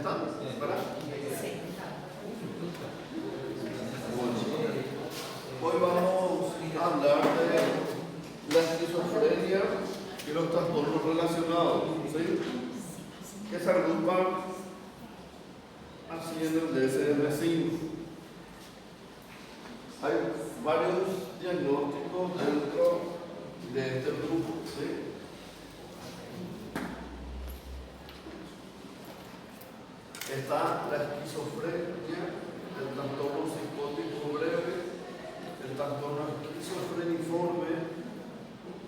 están? ¿Verdad? Hoy vamos a hablar de la esquizofrenia y los trastornos relacionados, ¿sí? Que se agrupan así en el DSM-5. Hay varios diagnósticos dentro de este grupo, ¿sí? Está la esquizofrenia, el trastorno psicótico breve, el trastorno esquizofreniforme,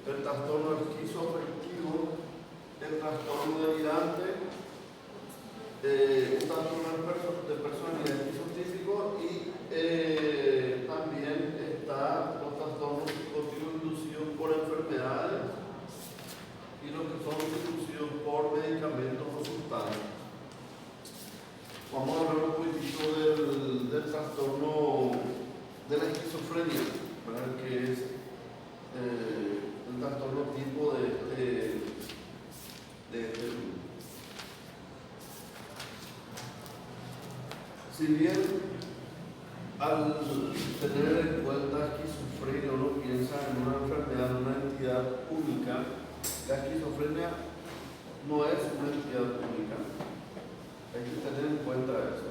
el trastorno esquizoafectivo, el trastorno delirante, un trastorno de personalidad esquizotípico y también está los trastornos psicóticos inducidos por enfermedades y los que son inducidos por medicamentos o sustancias. Vamos a hablar un poquitito del trastorno de la esquizofrenia, ¿verdad? Que es el trastorno tipo de si bien al tener en cuenta esquizofrenia uno piensa en una enfermedad, en una entidad única, la esquizofrenia no es una entidad única. Hay que tener en cuenta eso.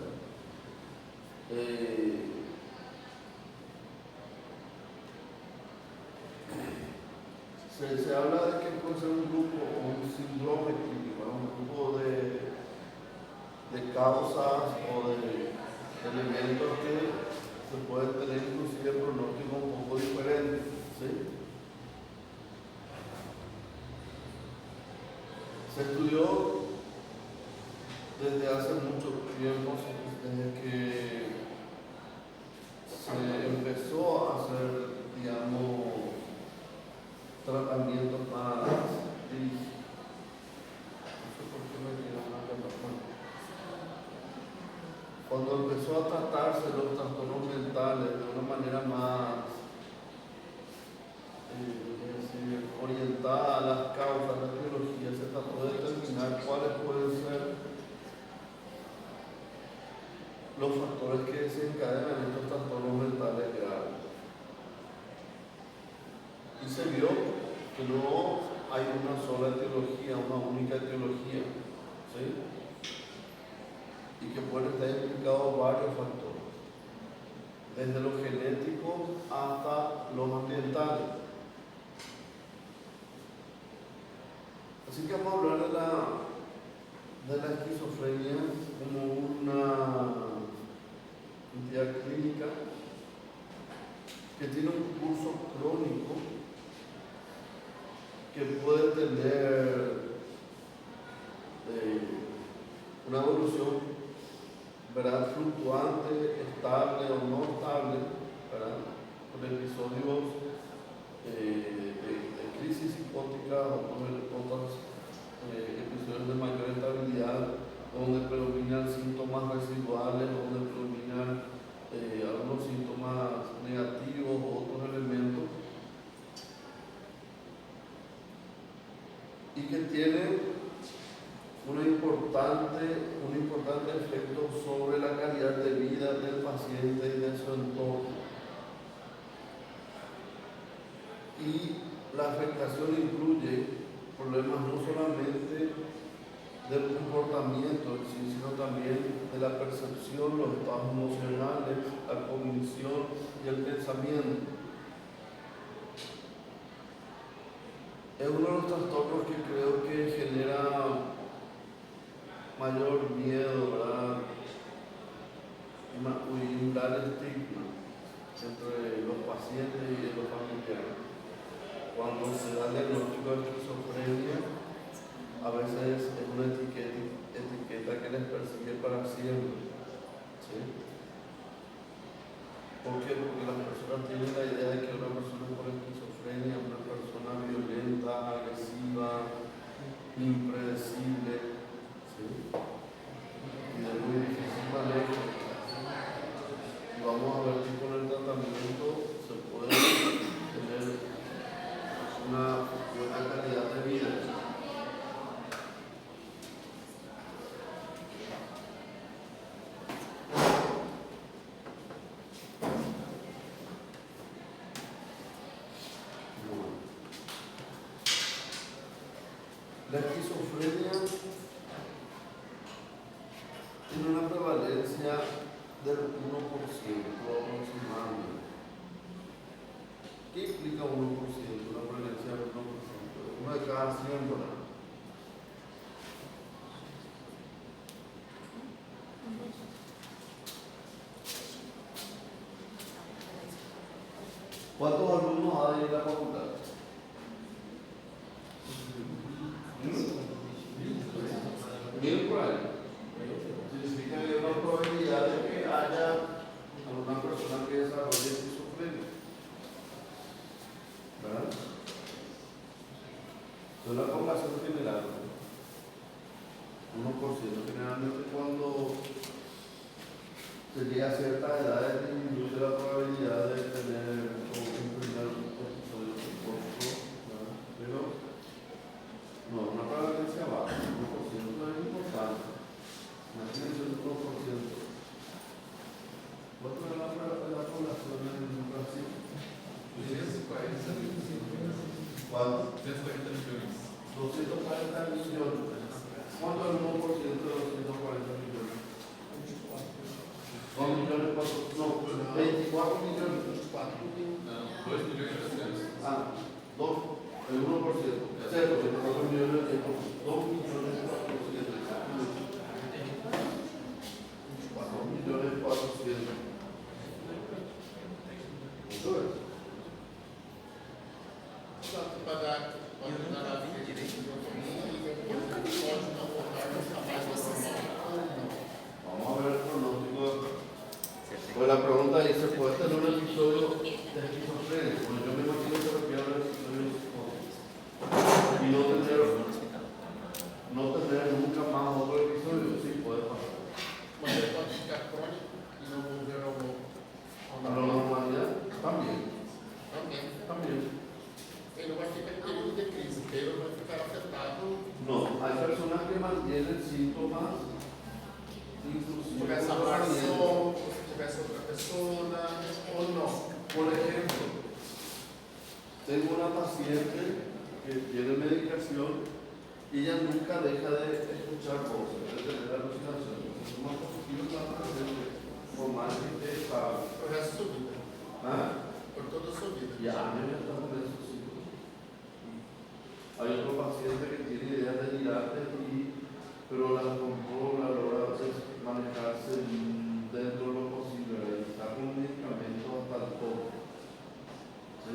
Se habla de que puede ser un grupo o un síndrome clínico, un grupo de causas o de elementos que se pueden tener inclusive pronósticos un poco diferentes, ¿sí? Se estudió desde hace mucho tiempo, desde que se empezó a hacer, digamos, tratamientos más dirigidos. No sé por qué me dieron una plataforma. Cuando empezó a tratarse los trastornos mentales de una manera más orientada a las causas de la biología, se trató de determinar cuáles pueden ser los factores que desencadenan estos trastornos mentales graves. Y se vio que no hay una sola etiología, una única etiología, ¿sí? Y que pueden estar implicados varios factores, desde lo genético hasta los ambientales. Así que vamos a hablar de la esquizofrenia como una entidad clínica que tiene un curso crónico que puede tener una evolución, ¿verdad?, fluctuante, estable o no estable, ¿verdad?, con episodios de crisis psicótica o con otros episodios de mayor estabilidad, donde predominan síntomas residuales, donde predominan algunos síntomas negativos o otros elementos, y que tiene un importante efecto sobre la calidad de vida del paciente y de su entorno. Y la afectación incluye problemas no solamente del comportamiento, sino también de la percepción, los estados emocionales, la cognición y el pensamiento. Es uno de los trastornos que creo que genera mayor miedo, ¿verdad?, y un gran estigma entre los pacientes y los familiares. Cuando se da el diagnóstico de esquizofrenia, a veces es una etiqueta que les persigue para siempre, ¿sí? ¿Por qué? Porque las personas tienen la idea de que una persona con esquizofrenia es una persona violenta, agresiva, impredecible, ¿sí?, y de muy difícil manejo. Y vamos a ver que con el tratamiento se puede tener una buena calidad de vida. La esquizofrenia tiene una prevalencia del 1% aproximadamente. ¿Qué implica 1%? Una prevalencia del 1%. Uno de cada 100, ¿verdad? ¿Cuántos alumnos hay en la facultad? Mil por ahí. Significa que hay una probabilidad de que haya alguna persona que desarrolle esquizofrenia. ¿Verdad? Entonces la población general, 1%, generalmente cuando se llega a ciertas edades disminuye la probabilidad de tener un primer episodio psicótico, ¿verdad? Pero no, una prevalencia baja, 1% es importante. Imagínense el 1%. ¿Cuánto es la población en Brasil? 240 millones. ¿Cuánto? 240 millones. 240 millones. ¿Cuánto es el 1% de 240 millones? 2 millones, no, 24 millones. 2 millones. Ah, 2, el 1%. Cierto, 24 millones, 2 millones 400. Eso es. Vamos a ver el pronóstico. Pues la pregunta dice, ¿puede tener un episodio de esquizofrenia? Bueno, yo me imagino que se refiere al episodio y no tener nunca más otro episodio. Sí, puede pasar. Puede ficar crónico y no volver a ¿A la normalidad? También. También. Ele vai ficar em período de crise, ele vai ficar afetado. No, hay personas que mantienen síntomas inclusive. Se tivesse abraço, se tivesse outra pessoa, ou não. Por ejemplo, tengo una paciente que tiene medicación y ella nunca deja de escuchar voces, de tener alucinaciones. Es más positivo que la paciente, por más que esté estable. Por resto da sua vida. ¿Ah? Por toda a sua vida. Y años ya está con eso, sí. Hay otro paciente que tiene ideas delirantes, pero las controla, logra manejarse dentro de lo posible, está con medicamentos hasta el tope. ¿Sí?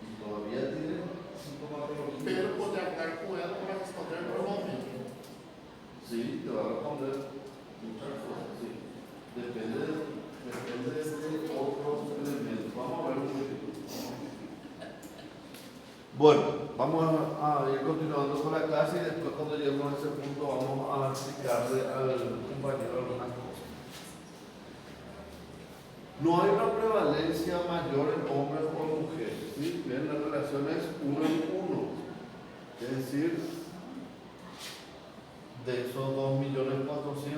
Y todavía tiene sintomatología. Pero poder hablar com ela para responder normalmente. Sí, te va a responder muchas cosas, sí. Depende de otros elementos. Vamos a ver un poquito. Bueno, vamos a ir continuando con la clase y después cuando lleguemos a ese punto vamos a explicarle al compañero algunas cosas. No hay una prevalencia mayor en hombres o mujeres, ¿sí? Bien, la relación es 1 en 1, es decir, de esos 2.400.000,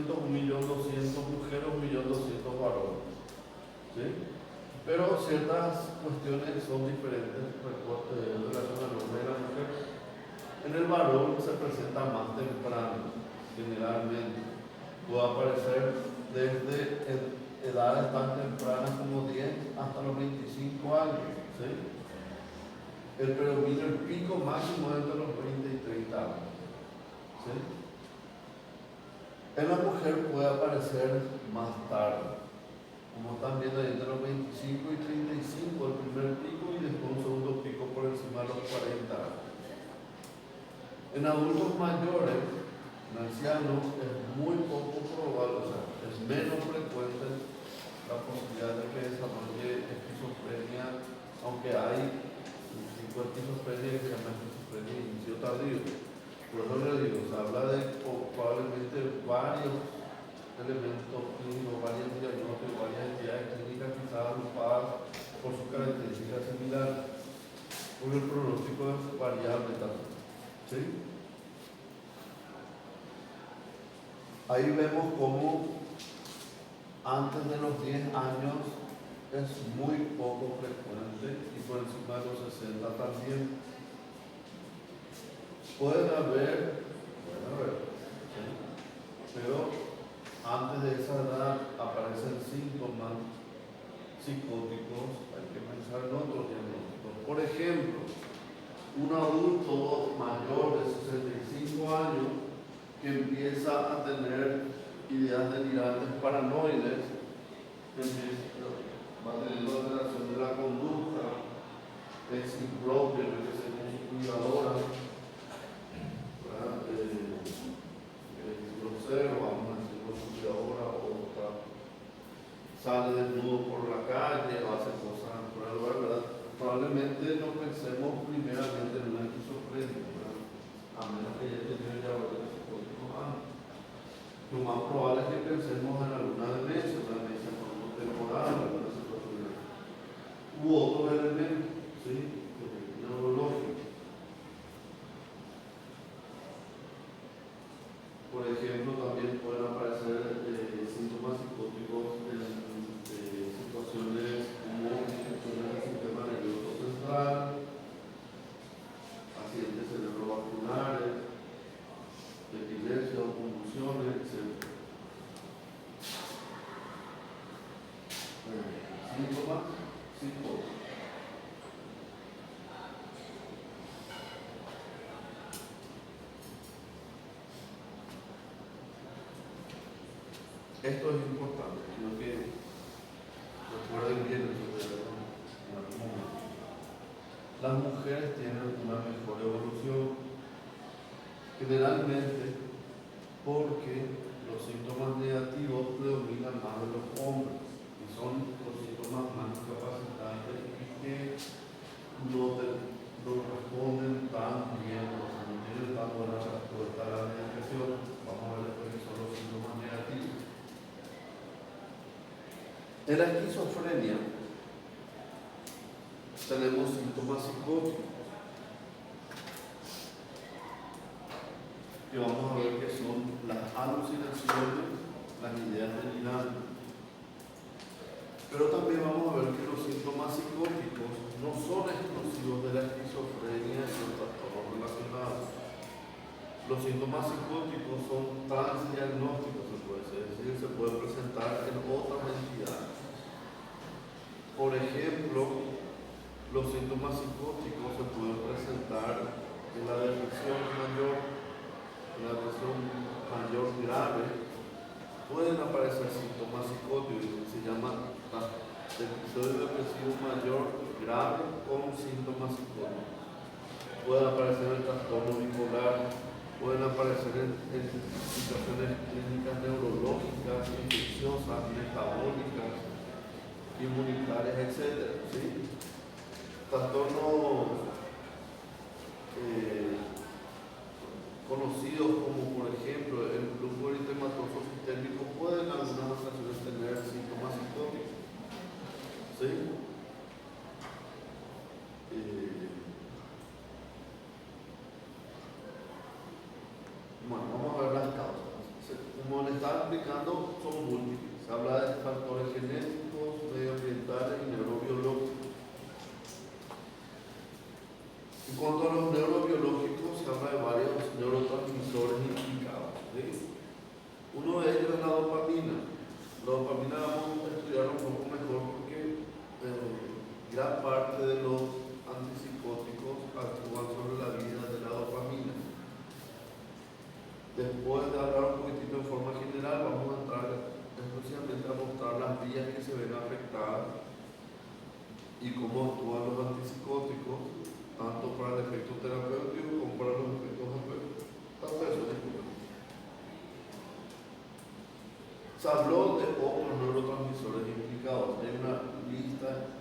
1.200.000 mujeres, 1.200.000 varones, ¿sí? Pero ciertas cuestiones son diferentes en relación al hombre y la mujer. En el varón se presenta más temprano, generalmente. Puede aparecer desde edades tan tempranas como 10 hasta los 25 años. ¿Sí? El predominio, el pico máximo es entre los 20 y 30 años. ¿Sí? En la mujer puede aparecer más tarde. Como están viendo ahí, entre los 25 y 35 el primer pico y después un segundo pico por encima de los 40 años. En adultos mayores, en ancianos, es muy poco probable, o sea, es menos frecuente la posibilidad de que desarrolle esquizofrenia, aunque hay un tipo de esquizofrenia que se llama esquizofrenia de inicio tardío. Por eso le digo, se habla de probablemente varios elementos clínicos, varias diagnósticos, varias entidades clínicas quizás agrupadas por sus características similares, porque el pronóstico es variable también. ¿Sí? Ahí vemos cómo antes de los 10 años es muy poco frecuente y por encima de los 60 también. pueden haber, ¿sí? Pero antes de esa edad aparecen síntomas psicóticos, hay que pensar en otros diagnósticos. Por ejemplo, un adulto mayor de 65 años que empieza a tener ideas delirantes paranoides, va teniendo alteración de la conducta, es impropio, que se cuidadora, grosero, vamos a decir, con su cuidadora, o sale desnudo por la calle o hace cosas por el lugar, ¿verdad? Probablemente no pensemos primeramente en una esquizofrenia, ¿verdad? A menos que ella tenga ya varios psicóticos antes. Lo más probable es que pensemos en alguna demencia, una demencia temporal, alguna situación u otros elementos, ¿sí? Neurológicos. Por ejemplo, también pueden aparecer síntomas psicóticos en situaciones como infecciones del sistema nervioso central, accidentes cerebrovasculares, epilepsia o convulsiones, etc. Síntomas psicóticos. Esto es importante, quiero que recuerden bien esto en algún momento. Las mujeres tienen una mejor evolución, generalmente porque los síntomas negativos predominan más de los hombres y son los síntomas más incapacitantes y que no responden tan bien, o sea, no tienen tan buena respuesta a la medicación. Vamos a ver después qué son los síntomas negativos. En la esquizofrenia tenemos síntomas psicóticos que vamos a ver que son las alucinaciones, las ideas delirantes. Pero también vamos a ver que los síntomas psicóticos no son exclusivos de la esquizofrenia y los trastornos relacionados. Los síntomas psicóticos son transdiagnósticos, se puede decir, se pueden presentar en otras entidades. Por ejemplo, los síntomas psicóticos se pueden presentar en la depresión mayor, en la depresión mayor grave, pueden aparecer síntomas psicóticos que se llaman episodio depresivo mayor grave con síntomas psicóticos. Pueden aparecer en trastorno bipolar, pueden aparecer en situaciones clínicas neurológicas, infecciosas, metabólicas, inmunitarias, etc. ¿Sí? Trastornos conocidos como, por ejemplo, el lupus eritematoso sistémico pueden en algunas ocasiones tener síntomas psicóticos. ¿Sí? Bueno, vamos a ver las causas. Como les estaba explicando, son múltiples. Se habla de factores genéticos, medioambientales y neurobiológicos. En cuanto a los neurobiológicos, se habla de varios neurotransmisores implicados, ¿sí? Uno de ellos es la dopamina. La dopamina la vamos a estudiar un poco mejor porque gran parte de los antipsicóticos actúan sobre la vida de la dopamina. Después de hablar un poquitito en forma general, vamos a entrar especialmente a mostrar las vías que se ven afectadas y cómo actúan los antipsicóticos, tanto para el efecto terapéutico como para los efectos adversos. Se habló de otros neurotransmisores implicados. Hay una lista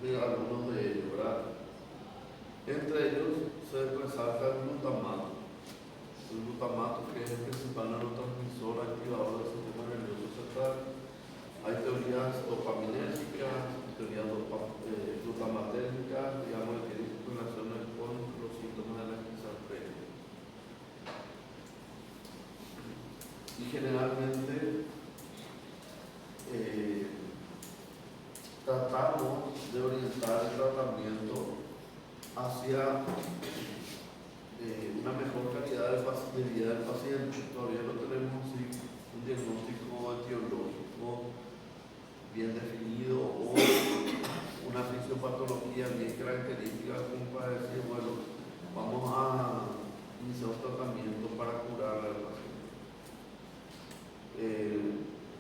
de algunos de ellos, ¿verdad? Entre ellos se resalta el glutamato. El glutamato, que es el principal neurotransmisor activador del sistema nervioso central. Hay teorías dopaminérgicas, teorías glutamatérgicas, digamos, que tienen relaciones con los síntomas de la esquizofrenia. Y generalmente tratamos de orientar el tratamiento hacia una mejor calidad de vida del paciente. Todavía no tenemos un diagnóstico etiológico bien definido o una fisiopatología bien característica como para decir, bueno, vamos a iniciar un tratamiento para curar al paciente.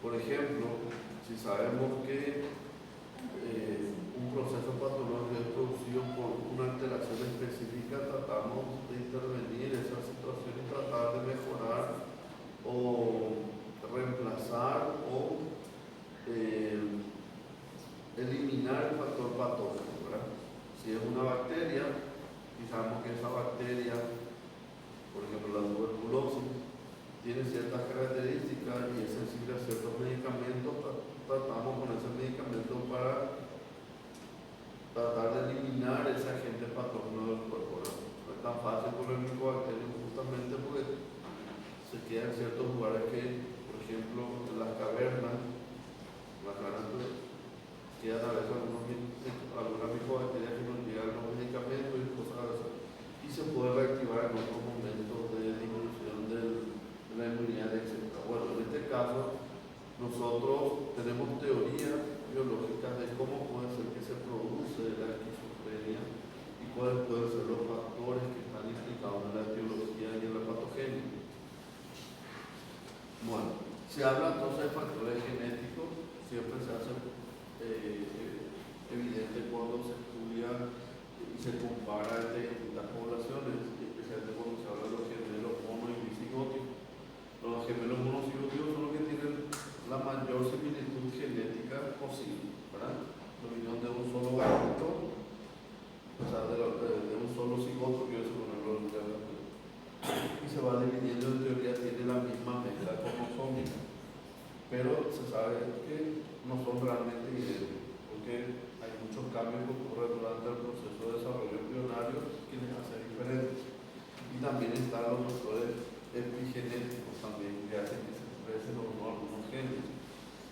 Por ejemplo, si sabemos que un proceso patológico es producido por una alteración específica, tratamos de intervenir esa situación y tratar de mejorar o reemplazar o eliminar el factor patógeno, ¿verdad? Si es una bacteria y sabemos que esa bacteria, por ejemplo la tuberculosis, tiene ciertas características y es sensible a ciertos medicamentos, tratamos con ese medicamento para tratar de eliminar ese agente patógeno del cuerpo. No es tan fácil con el micobacterio justamente porque se queda en ciertos lugares que, por ejemplo, en las cavernas, quedan a veces algunas micobacterias que nos llegan los medicamentos y cosas así, y se puede reactivar en otros momentos de disminución de la inmunidad, etc. Bueno, en este caso, nosotros tenemos teorías biológicas de cómo puede ser que se produce la esquizofrenia y cuáles pueden ser los factores que están implicados en la etiología y en la patogenia. Bueno, se habla entonces de factores genéticos, siempre se hace evidente cuando se estudia y se compara entre distintas poblaciones, especialmente cuando se habla de los gemelos mono y bicigóticos. Los gemelos monocigóticos son los que tienen la mayor similitud genética posible, ¿verdad? La unión de un solo gatito, o sea, de un solo cigoto, que es ponerlo y se va dividiendo, en teoría tiene la misma mezcla cromosómica, pero se sabe que no son realmente idénticos, porque hay muchos cambios que ocurren durante el proceso de desarrollo embrionario que les hacen diferentes. Y también están los factores epigenéticos también que hacen que se expresen algunos genes.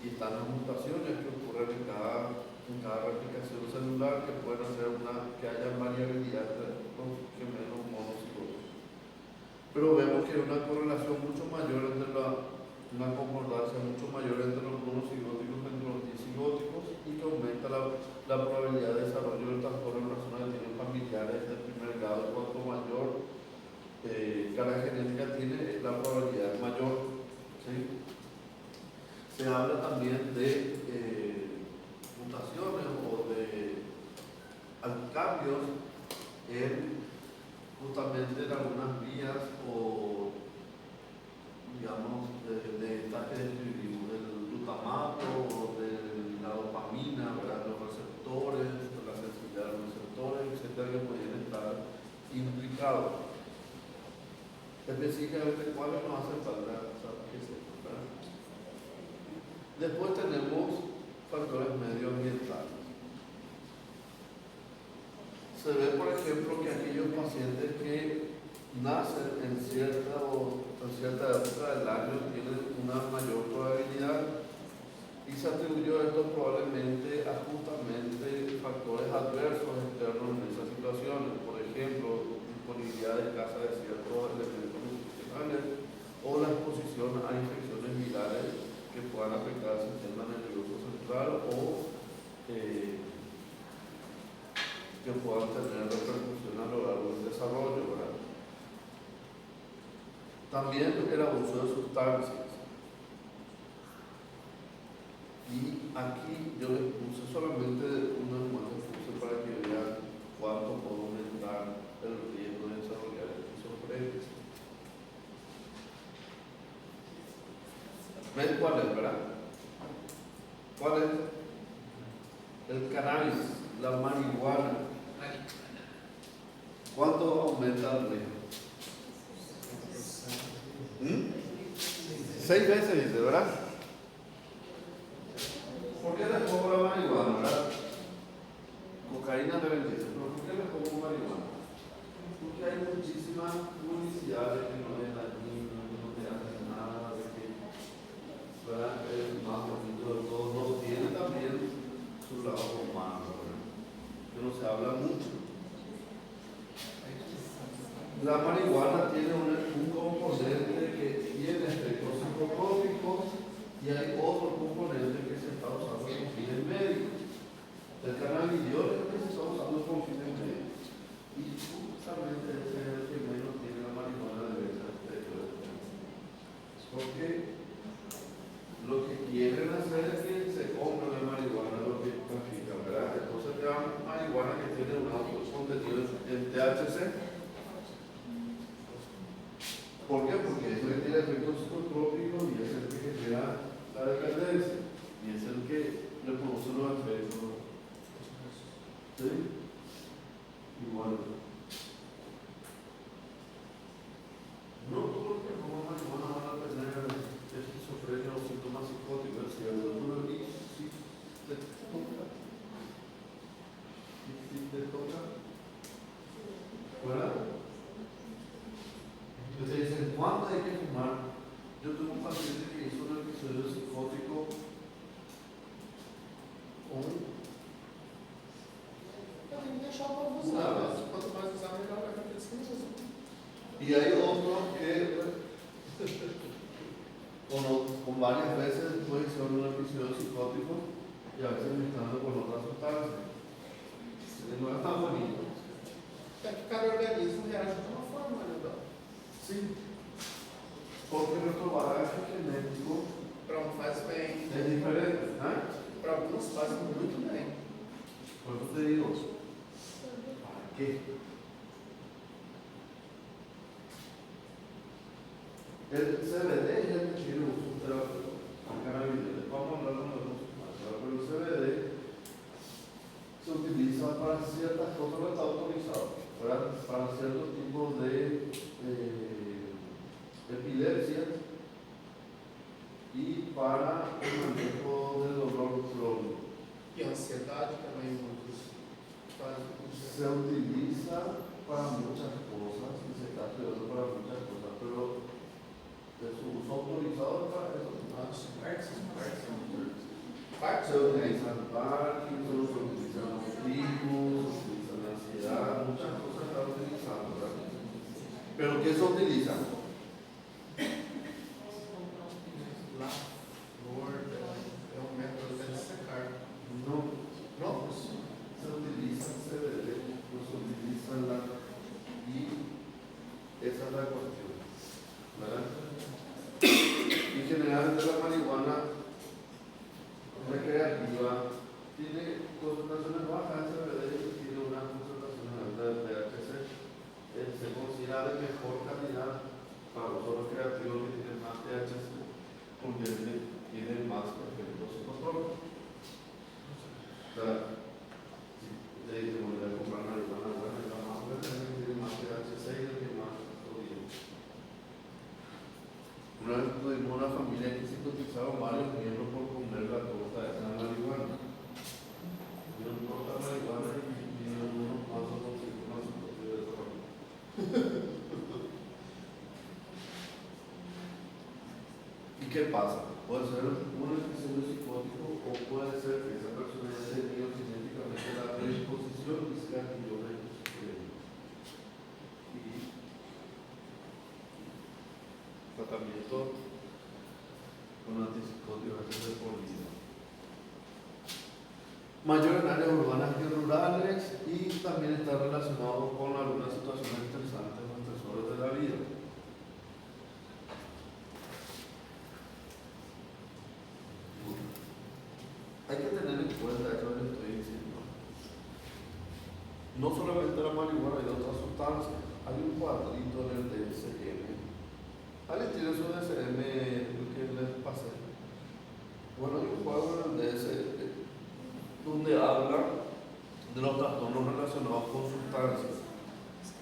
Y están las mutaciones que ocurren en cada replicación celular que pueden hacer que haya variabilidad entre los gemelos monocigóticos. Pero vemos que hay una correlación mucho mayor entre una concordancia mucho mayor entre los monocigóticos que entre los disigóticos y que aumenta la probabilidad de desarrollo del trastorno en personas que tienen familiares de primer grado. Cuanto mayor carga genética tiene, la probabilidad es mayor. ¿Sí? Se habla también de mutaciones o de cambios justamente en algunas vías o digamos de estas que describimos, del glutamato o de la dopamina, ¿verdad? Los receptores, de la sensibilidad de los receptores, etcétera, que podrían estar implicados. Específicamente cuáles nos hacen falta saber qué es esto, ¿verdad? Después tenemos factores medioambientales. Se ve, por ejemplo, que aquellos pacientes que nacen en cierta época del año tienen una mayor probabilidad, y se atribuyó esto probablemente a justamente factores adversos externos en esas situaciones, por ejemplo, disponibilidad escasa de ciertos elementos nutricionales o la exposición a infecciones virales que puedan afectar el sistema nervioso central o que puedan tener repercusión a lo largo del desarrollo, ¿verdad? También el abuso de sustancias. Y aquí yo les puse solamente unas muestras para que vean cuánto puede aumentar el riesgo de desarrollar esquizofrenia. ¿Ven cuál es, verdad? ¿Cuál es? El cannabis, la marihuana. ¿Cuánto aumenta el riesgo? 6 veces, dice, ¿verdad? ¿Por qué les pongo la marihuana, verdad? Cocaína de 26, pero ¿por qué les pongo marihuana? Porque hay muchísimas publicidades que no es dañino, no te hacen nada, de que ¿verdad? Es más bonito de todo, no tiene también su lado humano, ¿verdad? Que no se habla mucho. la marihuana tiene un componente que tiene efectos psicotrópicos y hay otro componente que se está usando con fines médicos. El cannabidiol es el que se está usando con fines médicos. Y justamente ese es el que menos tiene la marihuana de ese aspecto. Porque lo que quieren hacer es que se compre la marihuana, lo que trafican, ¿verdad? Entonces te dan marihuana que tiene un alto contenido en THC. ¿Por qué? Porque es el que tiene efectos psicotrópicos y es el que genera la dependencia y es el que le produce los efectos. ¿Sí? Igual. No todos los que toman marihuana van a tener esquizofrenia o síntomas psicóticos, es cierto. Pero si te toca, si te toca, ¿verdad? Entonces dicen, ¿cuánto hay que fumar? Yo tengo un paciente que hizo un episodio psicótico con Também deixar o povo usar, mas quanto mais usar, melhor vai para aqueles que não usam. y hay otros que con varias veces después hicieron un episodio psicótico y a veces mezclando con otras sustancias. No es tan bonito. É que cada organismo reage de uma forma, né, Dó? Sí, porque nuestro bagaje genético Para um faz bem, es diferente. ¿Eh? para alguns fazem muito bem. Por eso te digo, ¿para qué? El CBD es el que tiene uso terapéutico. El cannabis, vamos a hablar de los usos más, pero el CBD se utiliza para ciertas cosas, no está autorizado, para ciertos tipos de epilepsia y para el manejo del dolor crónico. E a ansiedade também, muitos fazem. Se utiliza para muchas cosas y se está estudiando para muchas cosas, pero de su uso autorizado es para eso. Se utiliza en Parkinson, se utiliza en autismo, se utiliza en ansiedad, muchas cosas están utilizando, ¿verdad? ¿Pero qué se utiliza? La flor é um método de secar. No, Não? se utiliza CBD, no se utiliza y esa es la cuestión, ¿verdad? Y generalmente la marihuana recreativa tiene concentraciones bajas de CBD y tiene unas concentraciones altas de THC. Se considera de mejor calidad para los usos recreativos que tienen más THC porque tienen más efectos psicotrópicos. O sea, si te dicen, voy a comprar marihuana buena, la más buena es la que tiene más THC y la que más odio. Una vez tuvimos una familia que se cotizaron varios miembros por comer la torta de esa marihuana. Yo torta de marihuana y unos pasos con síntomas psicotivos de esa familia. ¿Y qué pasa? Puede ser un episodio psicótico o puede ser que esa persona haya tenido genéticamente la predisposición y sea que yo me y tratamiento con antipsicóticos de por vida. Mayor en áreas urbanas que rurales y también está relacionado con algunas situaciones estresantes o estresores de la vida. Hay que tener en cuenta eso que estoy diciendo. No solamente la marihuana, hay otras sustancias. Hay un cuadrito en el DSM. ¿Alguien tiene su DSM que les pasé? Bueno, hay un cuadro en el DSM donde habla de los trastornos relacionados con sustancias.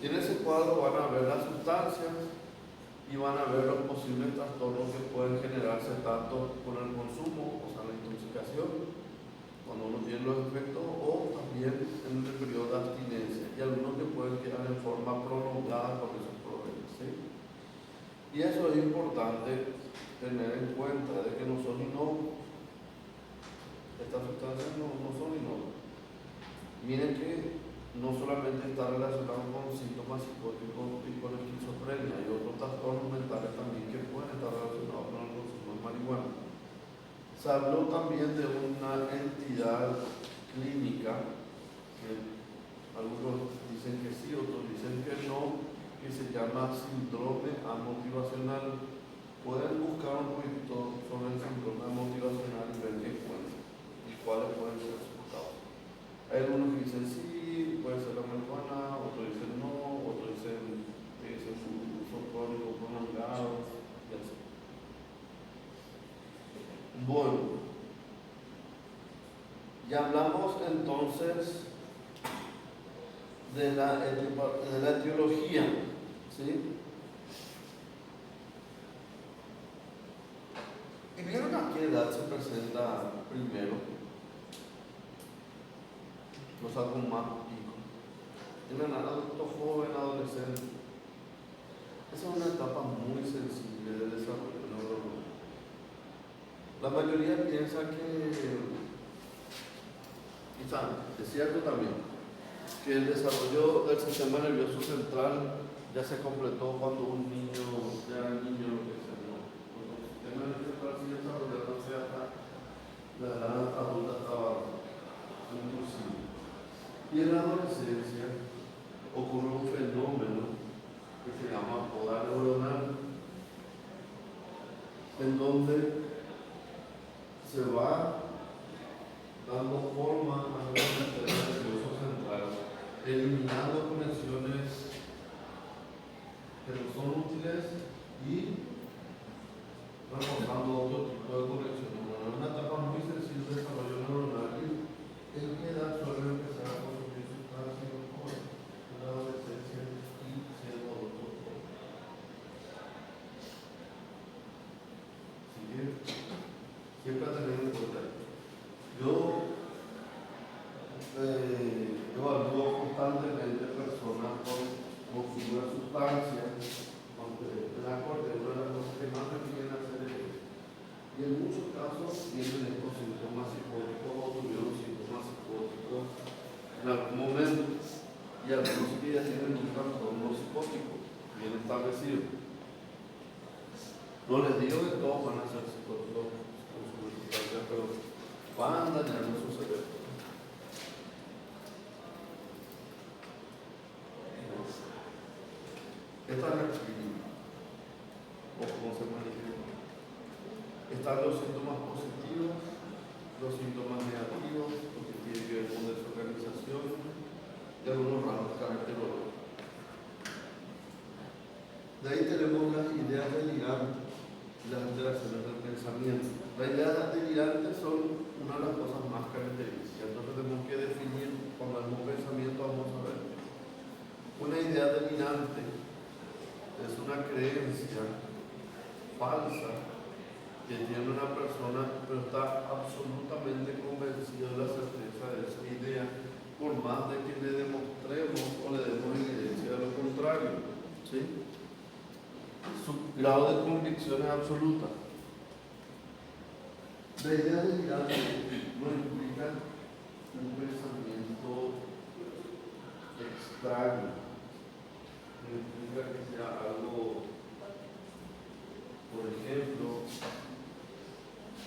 Y en ese cuadro van a ver las sustancias y van a ver los posibles trastornos que pueden generarse tanto con el consumo, o sea, la intoxicación, cuando uno tiene los efectos, o también en el periodo de abstinencia, y algunos que pueden quedar en forma prolongada con esos problemas, ¿sí? Y eso es importante tener en cuenta, de que no son inocuos. Estas sustancias no son inocuas. Miren que no solamente está relacionado con síntomas psicóticos y con esquizofrenia, hay otros trastornos mentales también que pueden estar relacionados con el consumo de marihuana. Se habló también de una entidad clínica, que algunos dicen que sí, otros dicen que no, que se llama síndrome amotivacional. Pueden buscar un poquito sobre el síndrome amotivacional y ver qué encuentran y cuáles pueden ser sus causas. Hay algunos que dicen sí, puede ser la marihuana, otros dicen no, otros dicen que es un uso crónico prolongado y así. Bueno, ya hablamos entonces de la etiología, ¿sí? ¿Y vieron a qué edad se presenta primero los algo más picos? En el adulto joven, adolescente. Esa es una etapa muy sensible de desarrollo neuronal. La mayoría piensa que, quizá, es cierto también, que el desarrollo del sistema nervioso central ya se completó cuando un niño, ya era niño, lo que sea, ¿no? Cuando el sistema nervioso central sigue desarrollándose hasta la edad adulta estaba inclusive. Y en la adolescencia ocurre un fenómeno que se llama poda neuronal, en donde se va dando forma a los sistemas nerviosos centrales, eliminando conexiones que no son útiles y reforzando otro tipo de conexiones. Bueno, es una etapa muy sensible de desarrollo neuronal y en qué edad suele empezar a consumir sustancias en la adolescencia y siendo adultos jóvenes. Así que siempre a tener en cuenta. Yo evalúo constantemente personas con consumo de sustancias, aunque en la corte una de las cosas que más me piden hacer es eso. Y en muchos casos tienen estos síntomas psicóticos o tuvieron síntomas psicóticos en algún momento. Y algunos que ya tienen un trastorno psicótico bien establecido. No les digo que todos van a ser psicóticos con su sustancia, pero van a dañar su cerebro. Esta es la clínica, o cómo se manifiesta. Están los síntomas positivos, los síntomas negativos, lo que tiene que ver con desorganización y algunos rasgos caracterológicos. De ahí tenemos las ideas delirantes y las alteraciones del pensamiento. Las ideas delirantes son una de las cosas más características. Entonces tenemos que definir cuando hablamos pensamiento, vamos a ver. Una idea delirante es una creencia falsa que tiene una persona, pero está absolutamente convencida de la certeza de esa idea, por más de que le demostremos o le demos evidencia de lo contrario. ¿Sí? Su grado de convicción es absoluta. La idea delirante no implica un pensamiento extraño, no implica que sea algo, por ejemplo,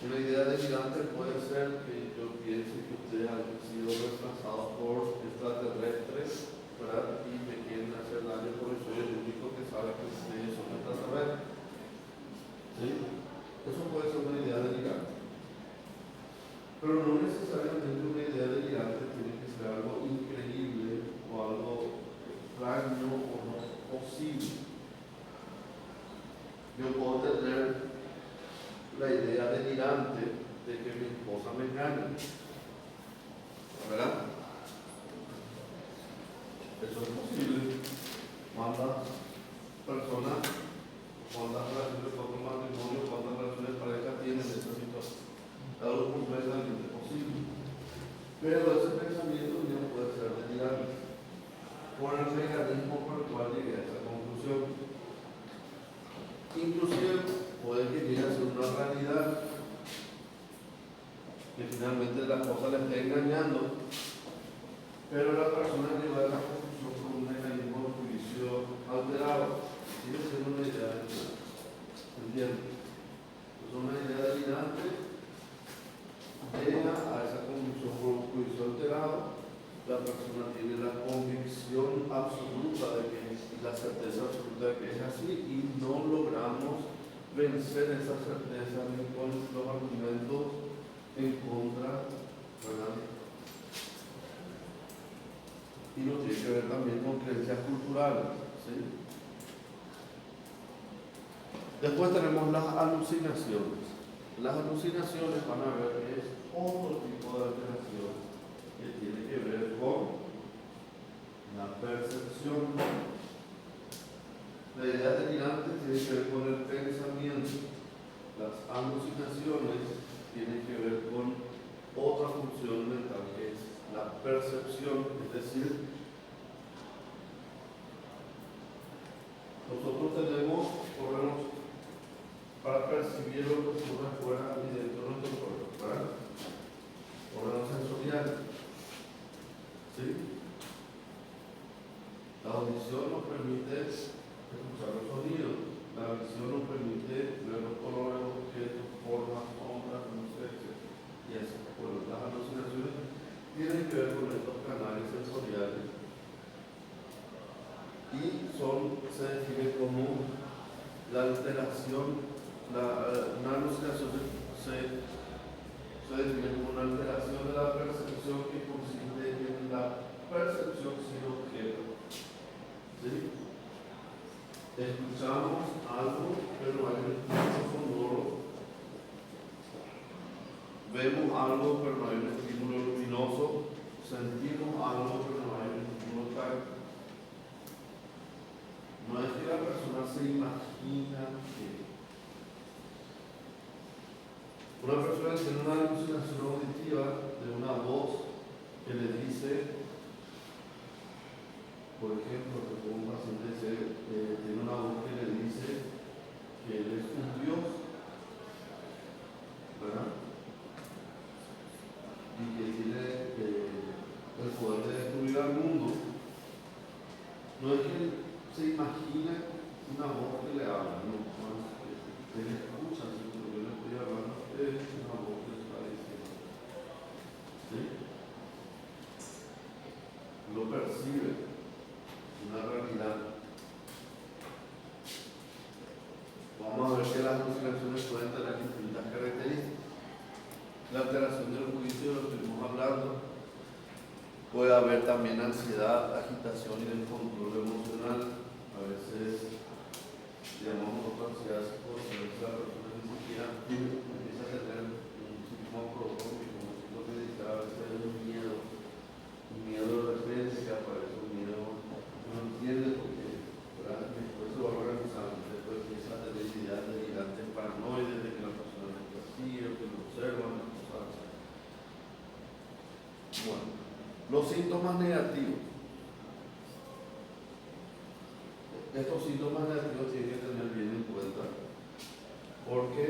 una idea delirante puede ser que yo piense que ustedes han sido reemplazados por extraterrestres, ¿verdad? Y me quieren hacer daño porque soy el único que sabe que ustedes son extraterrestres. ¿Sí? Eso puede ser una idea delirante. Pero no necesariamente una idea delirante tiene que ser algo increíble o algo extraño o no posible. Yo puedo tener la idea delirante de que mi esposa me engaña, ¿verdad? Eso es posible. ¿Cuántas personas, cuántas relaciones con un matrimonio, cuántas relaciones de pareja tienen esa situación? Algo completamente posible. Pero ese pensamiento no puede ser delirante por el mecanismo por el cual llegué a esa conclusión. Inclusive puede que llegue a ser una realidad, que finalmente la cosa le esté engañando, pero la persona llega a la conclusión con un mecanismo de juicio alterado. Sigue siendo una idea delirante. ¿Entiendes? Es una idea delirante, llega a esa conclusión por un juicio alterado. La persona tiene la convicción absoluta de que y la certeza absoluta de que es así, y no logramos vencer esa certeza ni con los argumentos en contra, ¿verdad? Y no tiene que ver también con creencias culturales, ¿sí? Después tenemos las alucinaciones. Las alucinaciones van a ver que es otro tipo de alteración que tiene que ver con la percepción. La idea delirante tiene que ver con el pensamiento. Las alucinaciones tienen que ver con otra función mental que es la percepción, es decir, nosotros tenemos órganos para percibir lo que ocurre afuera y dentro de nuestro cuerpo, ¿verdad? Órganos sensoriales. ¿Sí? La audición nos permite escuchar los sonidos, la visión nos permite ver los colores, objetos, formas, sombras, luces, etc. Y así, bueno, las alucinaciones tienen que ver con estos canales sensoriales y se define como la alteración, una alucinación se define como una alteración de la percepción que consiste en la percepción sin objeto. ¿Sí? Escuchamos algo, pero no hay un estímulo sonoro. Vemos algo, pero no hay un estímulo luminoso. Sentimos algo, pero no hay un estímulo táctil. No es que la persona se imagina que una persona tiene una alucinación auditiva de una voz que le dice, por ejemplo, que un paciente tiene una voz que le dice que él es un Dios, ¿verdad? Y que tiene el poder de destruir al mundo. No es que él se imagina una voz que le habla, no, él escucha, si yo le estoy hablando, es una voz que le está diciendo. ¿Sí? Lo percibe. Una realidad. Vamos a ver que las alucinaciones pueden tener distintas características. La alteración del juicio, lo que estuvimos hablando. Puede haber también ansiedad, agitación y descontrol emocional. A veces llamamos otra ansiedad psicológica, a veces la persona ni siquiera empieza a tener un síntoma protrópico, lo que dice a veces es un miedo de repente que aparece un miedo. No entiende por qué, ¿verdad? Después se va organizando, después empieza a tener ideas delirantes paranoides de que la persona no está así, o que lo observan, cosas así. Bueno, los síntomas negativos. Estos síntomas negativos tienen que tener bien en cuenta, porque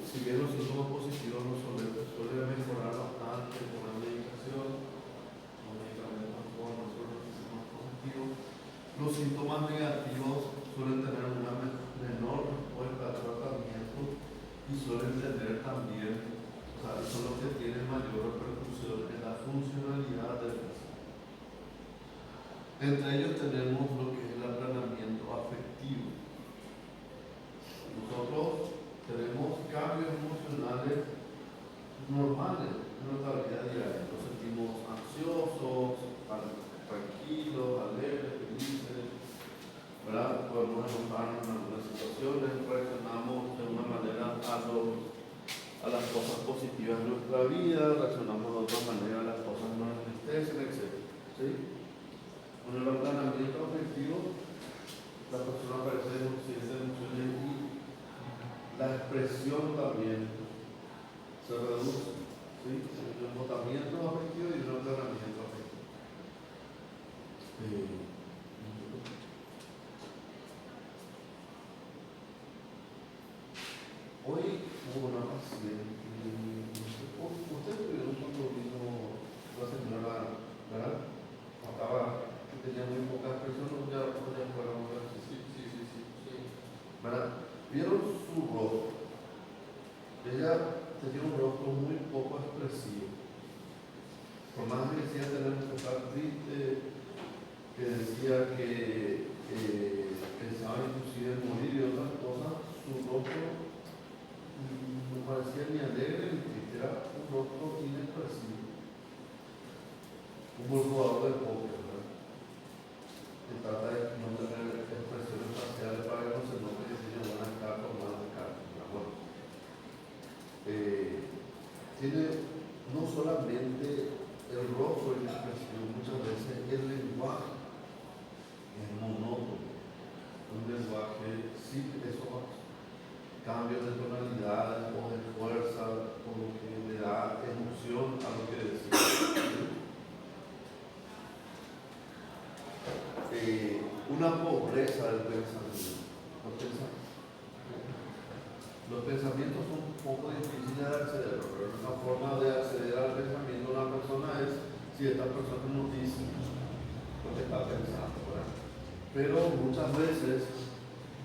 si bien los síntomas positivos no suelen mejorar bastante con la medicación, los síntomas negativos suelen tener una menor respuesta al tratamiento y suelen tener también, o sea, son los que tienen mayor repercusión en la funcionalidad del paciente. Entre ellos tenemos lo que es el aplanamiento afectivo. Nosotros tenemos cambios emocionales normales en nuestra vida diaria. Nos sentimos ansiosos, tranquilos, alegres, felices, ¿verdad? Podemos enojarnos en algunas situaciones, reaccionamos de una manera a las cosas positivas de nuestra vida, reaccionamos de otra manera a las cosas que nos entristecen, etc. ¿Sí? Con el aplanamiento afectivo, la persona parece siente emociones y la expresión también se reduce. ¿Sí? Un embotamiento afectivo y un aplanamiento afectivo. Hoy hubo una paciente, usted vio cuando vino la señora, ¿verdad? ella tenía un rostro muy poco expresivo. Por más que decía tener que estar triste, que decía que pensaba inclusive en morir y otras cosas, su rostro no parecía ni alegre ni triste, era un rostro inexpresivo. Un buen jugador de póker, ¿verdad? Se trata de no tener expresiones faciales para que no se note que tiene buenas cartas o malas cartas. Bueno, tiene no solamente el rostro y la expresión, muchas veces el lenguaje es monótono. Un lenguaje, sí, esos cambios de tonalidad o de fuerza, como que le da emoción a lo que decimos. Una pobreza del pensamiento. Los pensamientos son un poco difíciles de acceder, pero una forma de acceder al pensamiento de una persona es si esta persona nos dice lo que está pensando, ¿verdad? Pero muchas veces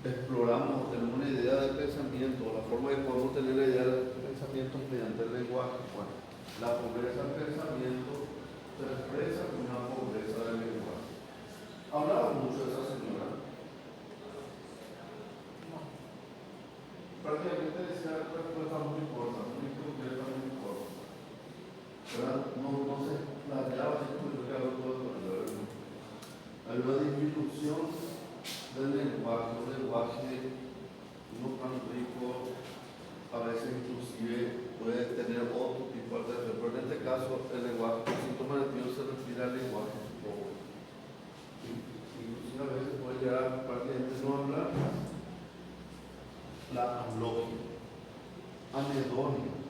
exploramos, tenemos una idea del pensamiento, la forma de podemos tener la idea del pensamiento mediante el lenguaje. Bueno, la pobreza del pensamiento se expresa con una pobreza del lenguaje. Hablaba mucho de esa señora. Prácticamente decía respuesta muy corta, muy concreta, muy corta. ¿Verdad? No se planteaba así como yo que hablo todo el mundo. Hay una disminución del lenguaje, un lenguaje no tan rico, a veces inclusive puede tener otro tipo de alternativa, pero en este caso el lenguaje por síntoma de Dios se refiere al lenguaje pobre. Inclusive a veces puede llegar prácticamente no hablar, la amlogia, anedonia,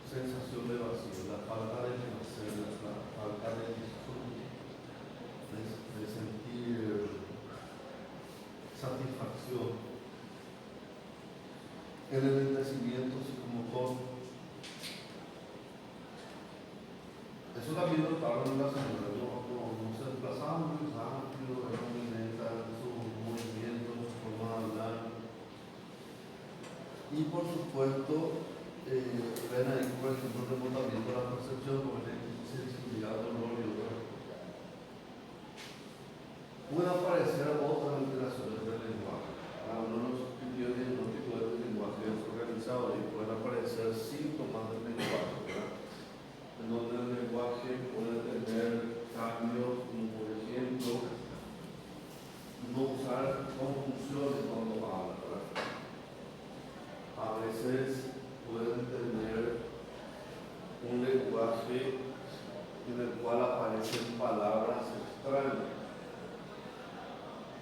sensación de vacío, la falta de placer, la falta de disfrute, de sentir satisfacción. En el envejecimiento, así como todo. Eso también lo estaban en la señora, no se desplazaba muy rápido, era muy lenta sus movimientos, su forma de hablar. Y por supuesto, ven ahí, por ejemplo, el rebotamiento de la percepción, como la sensibilidad, dolor y otras cosas. Pueden aparecer otras alteraciones del lenguaje. Uno nos pidió el diagnóstico del lenguaje desorganizado y pueden aparecer síntomas del lenguaje, ¿verdad? En donde el lenguaje puede tener cambios, como por ejemplo, no usar conjunciones cuando habla, ¿verdad? A veces pueden tener un lenguaje en el cual aparecen palabras extrañas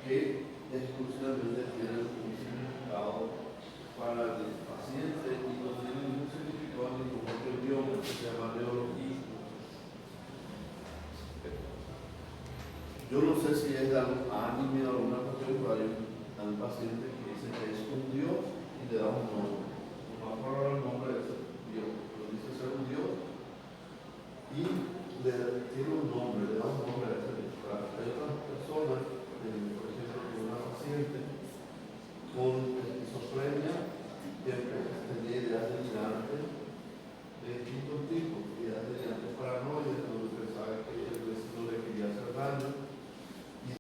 que exclusivamente tienen un significado para el paciente y no tienen ningún significado en ningún otro idioma, que se llama neologismo. Yo no sé si es de algún anime o alguna cuestión, pero hay un paciente que dice que es un dios y le da un nombre.